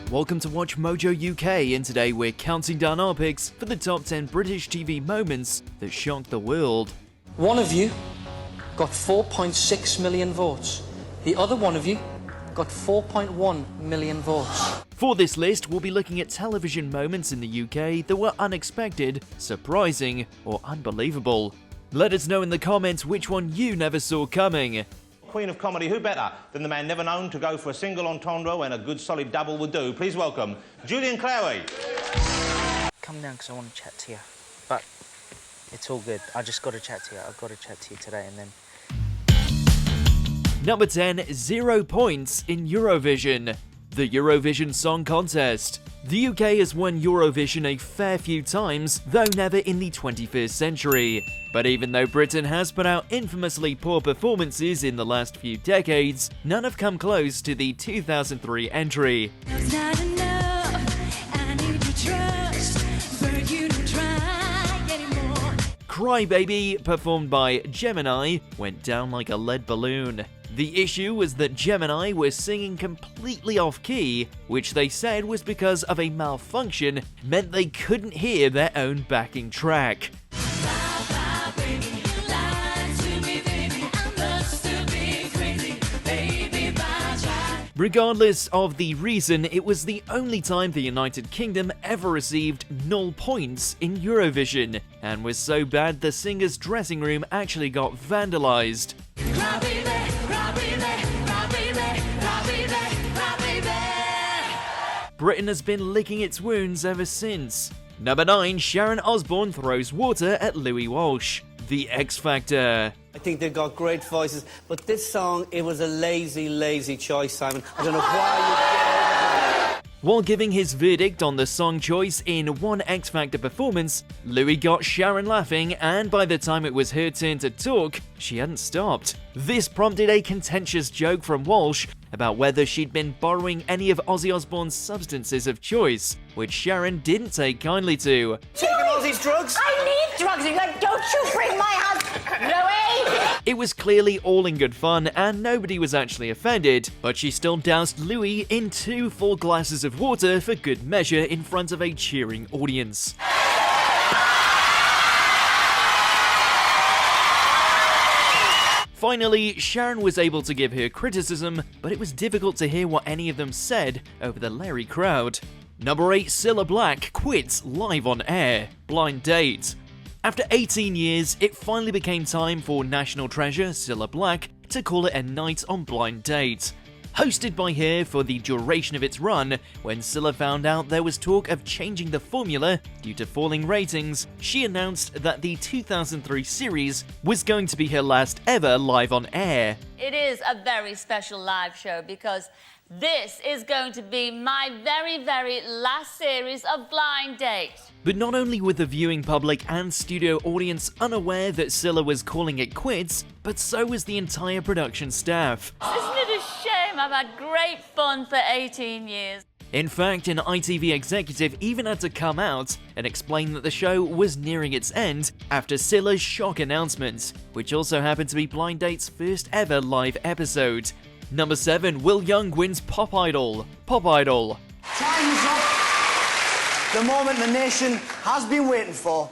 Welcome to WatchMojo UK, and today we're counting down our picks for the top 10 British TV moments that shocked the world. One of you got 4.6 million votes. The other one of you got 4.1 million votes. For this list, we'll be looking at television moments in the UK that were unexpected, surprising, or unbelievable. Let us know in the comments which one you never saw coming. Queen of comedy, who better than the man never known to go for a single entendre when a good solid double would do. Please welcome Julian Clary. Come down because I want to chat to you, but it's all good. I just got to chat to you. I've got to chat to you today and then. Number 10, 0 points in Eurovision. The Eurovision Song Contest. The UK has won Eurovision a fair few times, though never in the 21st century. But even though Britain has put out infamously poor performances in the last few decades, none have come close to the 2003 entry. Cry Baby, performed by Gemini, went down like a lead balloon. The issue was that Gemini were singing completely off-key, which they said was because of a malfunction meant they couldn't hear their own backing track. Regardless of the reason, it was the only time the United Kingdom ever received 0 points in Eurovision, and was so bad the singer's dressing room actually got vandalized. Britain has been licking its wounds ever since. Number 9, Sharon Osbourne throws water at Louis Walsh. The X Factor. I think they've got great voices, but this song, it was a lazy choice, Simon. I don't know why you get over it. While giving his verdict on the song choice in one X Factor performance, Louis got Sharon laughing, and by the time it was her turn to talk, she hadn't stopped. This prompted a contentious joke from Walsh about whether she'd been borrowing any of Ozzy Osbourne's substances of choice, which Sharon didn't take kindly to. Taking Ozzy's drugs? I need drugs! He's like, don't you bring my husband, Louis! It was clearly all in good fun, and nobody was actually offended, but she still doused Louis in 2 full glasses of water for good measure in front of a cheering audience. Finally, Sharon was able to give her criticism, but it was difficult to hear what any of them said over the Larry crowd. Number 8, Cilla Black quits live on air. Blind Date. After 18 years, it finally became time for national treasure Cilla Black to call it a night on Blind Date. Hosted by her for the duration of its run, when Cilla found out there was talk of changing the formula due to falling ratings, she announced that the 2003 series was going to be her last ever live on air. It is a very special live show because this is going to be my very last series of Blind Date. But not only were the viewing public and studio audience unaware that Cilla was calling it quits, but so was the entire production staff. Isn't it a shame? I've had great fun for 18 years. In fact, an ITV executive even had to come out and explain that the show was nearing its end after Cilla's shock announcement, which also happened to be Blind Date's first ever live episode. Number 7, Will Young wins Pop Idol. Pop Idol. Time's up. The moment the nation has been waiting for.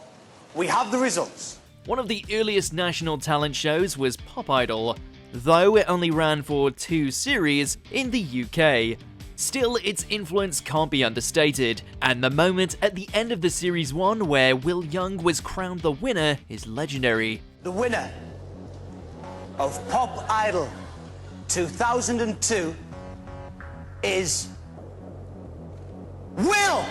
We have the results. One of the earliest national talent shows was Pop Idol, though it only ran for 2 series in the UK. Still, its influence can't be understated, and the moment at the end of the Series 1 where Will Young was crowned the winner is legendary. The winner of Pop Idol 2002 is Will!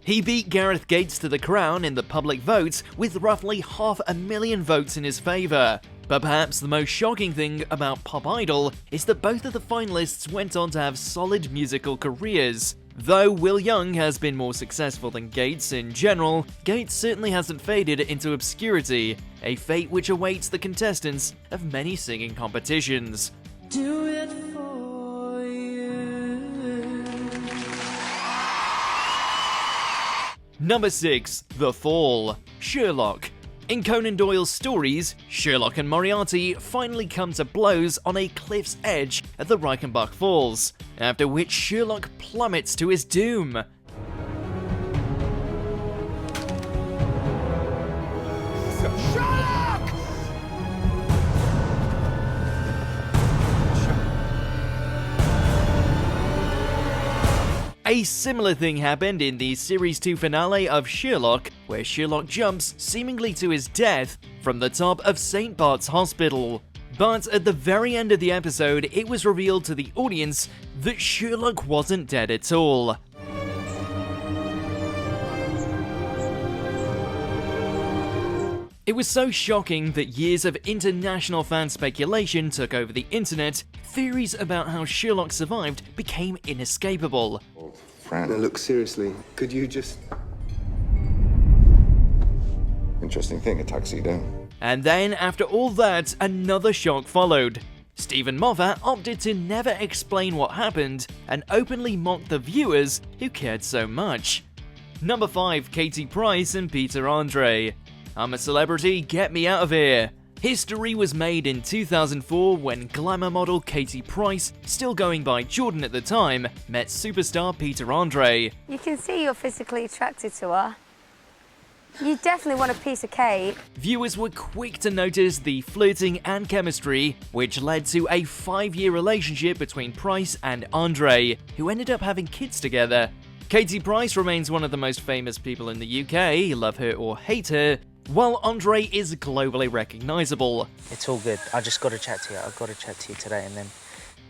He beat Gareth Gates to the crown in the public vote with roughly 500,000 votes in his favour. But perhaps the most shocking thing about Pop Idol is that both of the finalists went on to have solid musical careers. Though Will Young has been more successful than Gates in general, Gates certainly hasn't faded into obscurity, a fate which awaits the contestants of many singing competitions. Do it for you. Number 6, The Fall, Sherlock. In Conan Doyle's stories, Sherlock and Moriarty finally come to blows on a cliff's edge at the Reichenbach Falls, after which Sherlock plummets to his doom. A similar thing happened in the Series 2 finale of Sherlock, where Sherlock jumps, seemingly to his death, from the top of St. Bart's Hospital. But at the very end of the episode, it was revealed to the audience that Sherlock wasn't dead at all. It was so shocking that years of international fan speculation took over the internet. Theories about how Sherlock survived became inescapable. Fran, look, seriously, could you just... Interesting thing, a tuxedo. And then, after all that, another shock followed. Stephen Moffat opted to never explain what happened and openly mocked the viewers who cared so much. Number 5, Katie Price and Peter Andre. I'm a celebrity, get me out of here. History was made in 2004 when glamour model Katie Price, still going by Jordan at the time, met superstar Peter Andre. You can see you're physically attracted to her. You definitely want a piece of cake. Viewers were quick to notice the flirting and chemistry, which led to a 5-year relationship between Price and Andre, who ended up having kids together. Katie Price remains one of the most famous people in the UK, love her or hate her, while Andre is globally recognisable. It's all good. I just got to chat to you. I've got to chat to you today and then...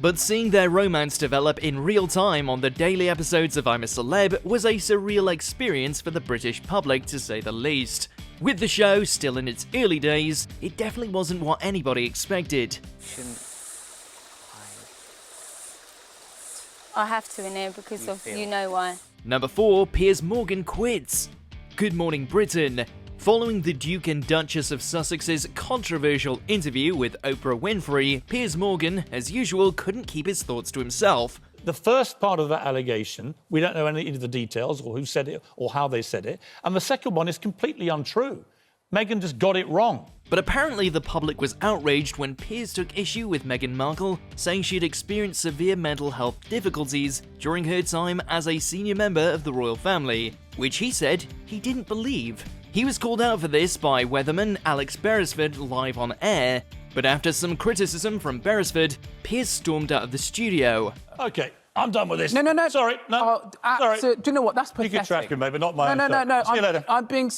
But seeing their romance develop in real time on the daily episodes of I'm a Celeb was a surreal experience for the British public, to say the least. With the show still in its early days, it definitely wasn't what anybody expected. I have to in here because of you know why. Number 4, Piers Morgan quits. Good Morning Britain. Following the Duke and Duchess of Sussex's controversial interview with Oprah Winfrey, Piers Morgan, as usual, couldn't keep his thoughts to himself. The first part of that allegation, we don't know any of the details or who said it or how they said it. And the second one is completely untrue. Meghan just got it wrong. But apparently the public was outraged when Piers took issue with Meghan Markle, saying she'd experienced severe mental health difficulties during her time as a senior member of the royal family, which he said he didn't believe. He was called out for this by weatherman Alex Beresford live on air, but after some criticism from Beresford, Piers stormed out of the studio. OK, I'm done with this. No. Sorry, no. Sorry. So, do you know what? That's pathetic. You can trash me, mate, but not my own No. show. See you later. I'm being...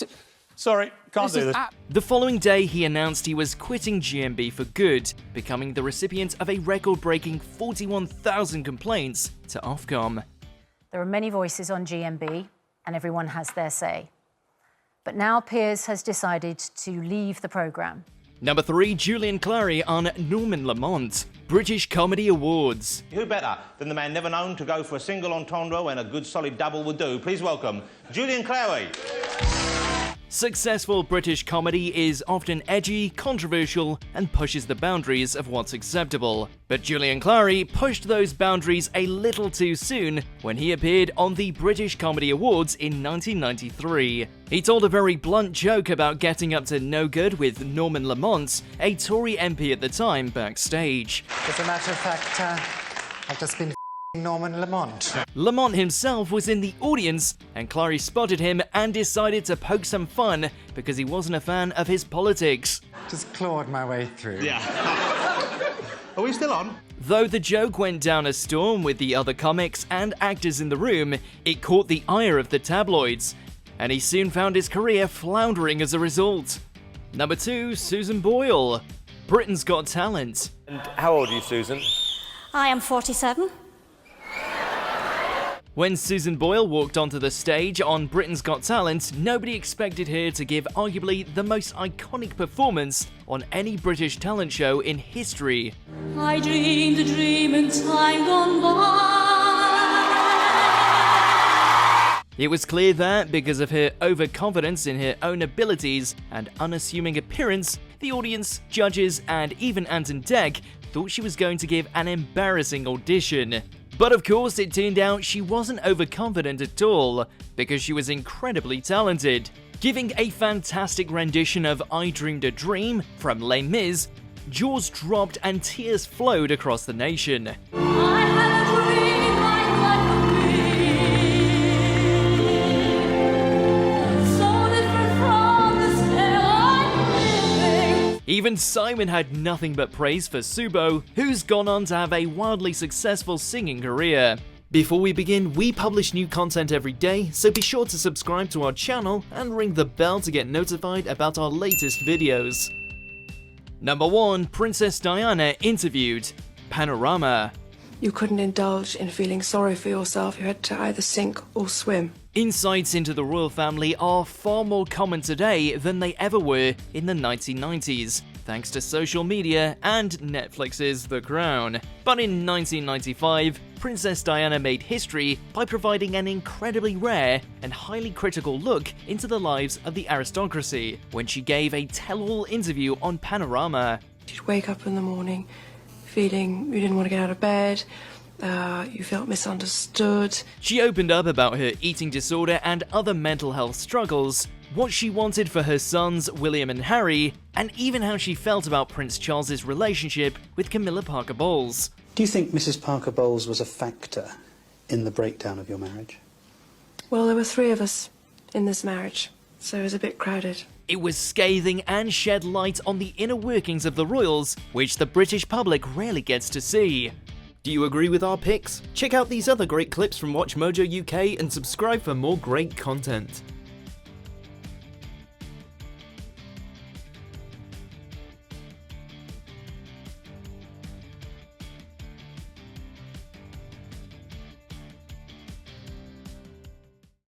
Sorry, can't do this. The following day, he announced he was quitting GMB for good, becoming the recipient of a record-breaking 41,000 complaints to Ofcom. There are many voices on GMB, and everyone has their say. But now Piers has decided to leave the programme. Number 3, Julian Clary on Norman Lamont. British Comedy Awards. Who better than the man never known to go for a single entendre when a good solid double would do? Please welcome Julian Clary. Successful British comedy is often edgy, controversial, and pushes the boundaries of what's acceptable. But Julian Clary pushed those boundaries a little too soon when he appeared on the British Comedy Awards in 1993. He told a very blunt joke about getting up to no good with Norman Lamont, a Tory MP at the time, backstage. As a matter of fact, I've just been Norman Lamont. Lamont himself was in the audience, and Clary spotted him and decided to poke some fun because he wasn't a fan of his politics. Just clawed my way through. Yeah. Are we still on? Though the joke went down a storm with the other comics and actors in the room, it caught the ire of the tabloids, and he soon found his career floundering as a result. Number 2, Susan Boyle. Britain's Got Talent. And how old are you, Susan? I am 47. When Susan Boyle walked onto the stage on Britain's Got Talent, nobody expected her to give arguably the most iconic performance on any British talent show in history. I dreamed a dream in time gone by. It was clear that, because of her overconfidence in her own abilities and unassuming appearance, the audience, judges, and even Anton Deck thought she was going to give an embarrassing audition. But of course, it turned out she wasn't overconfident at all, because she was incredibly talented. Giving a fantastic rendition of I Dreamed a Dream from Les Mis, jaws dropped and tears flowed across the nation. I had a dream. Even Simon had nothing but praise for Subo, who's gone on to have a wildly successful singing career. Before we begin, we publish new content every day, so be sure to subscribe to our channel and ring the bell to get notified about our latest videos. Number 1. Princess Diana interviewed. Panorama. You couldn't indulge in feeling sorry for yourself. You had to either sink or swim. Insights into the royal family are far more common today than they ever were in the 1990s, thanks to social media and Netflix's The Crown. But in 1995, Princess Diana made history by providing an incredibly rare and highly critical look into the lives of the aristocracy when she gave a tell-all interview on Panorama. You'd wake up in the morning feeling you didn't want to get out of bed, you felt misunderstood. She opened up about her eating disorder and other mental health struggles, what she wanted for her sons William and Harry, and even how she felt about Prince Charles's relationship with Camilla Parker Bowles. Do you think Mrs. Parker Bowles was a factor in the breakdown of your marriage? Well, there were 3 of us in this marriage, so it was a bit crowded. It was scathing and shed light on the inner workings of the royals, which the British public rarely gets to see. Do you agree with our picks? Check out these other great clips from WatchMojo UK and subscribe for more great content.